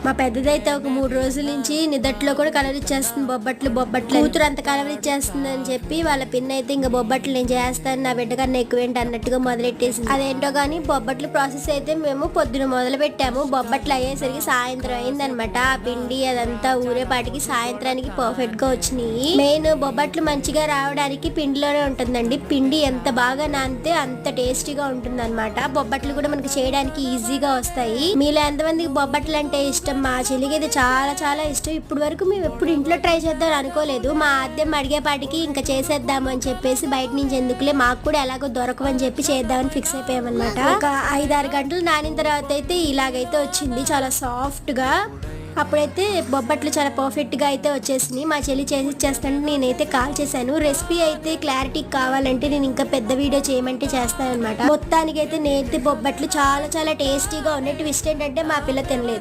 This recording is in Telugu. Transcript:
మా పెద్దదైతే ఒక 3 రోజుల నుంచి నిదట్లో కూడా కలవరిచ్చేస్తుంది, బొబ్బట్లు కూతురు అంత కలవరిచ్చేస్తుంది అని చెప్పి వాళ్ళ పిన్ అయితే ఇంకా బొబ్బట్లు నేను చేస్తాను నా బిడ్డ కన్నా ఎక్కువేంటి అన్నట్టుగా మొదలెట్టేసింది. అదేంటో కానీ బొబ్బట్లు ప్రాసెస్ అయితే మేము పొద్దున మొదలు పెట్టాము, బొబ్బట్లు అయ్యేసరికి సాయంత్రం అయిందనమాట. ఆ పిండి అదంతా ఊరేపాటికి సాయంత్రానికి పర్ఫెక్ట్ గా వచ్చినాయి. మెయిన్ బొబ్బట్లు మంచిగా రావడానికి పిండిలోనే ఉంటుందండి. పిండి ఎంత బాగా నానితే అంత టేస్టీగా ఉంటుంది అనమాట. బొబ్బట్లు కూడా మనకి చేయడానికి ఈజీగా వస్తాయి. మీలో ఎంతమందికి బొబ్బట్లు అంటే ఇష్టం? మా చెల్లికి అయితే చాలా చాలా ఇష్టం. ఇప్పుడు వరకు మేము ఎప్పుడు ఇంట్లో ట్రై చేద్దాం అనుకోలేదు. మా అద్దెం అడిగేపాటికి ఇంకా చేసేద్దాము అని చెప్పేసి బయట నుంచి ఎందుకులే, మాకు కూడా ఎలాగో దొరకవని చెప్పి చేద్దామని ఫిక్స్ అయిపోయామన్నమాట. ఒక 5-6 గంటలు నానిన తర్వాత అయితే ఇలాగైతే వచ్చింది, చాలా సాఫ్ట్ గా. అప్పుడైతే బొబ్బట్లు చాలా పర్ఫెక్ట్ గా అయితే వచ్చేసింది. మా చెల్లి చేసి ఇచ్చేస్తాను, నేనైతే కాల్ చేశాను. రెసిపీ అయితే క్లారిటీ కావాలంటే నేను ఇంకా పెద్ద వీడియో చేయమంటే చేస్తాను అనమాట. మొత్తానికి అయితే నేతి బొబ్బట్లు చాలా చాలా టేస్టీగా ఉన్నాయి. ట్విస్ట్ ఏంటంటే మా పిల్ల తినలేదు.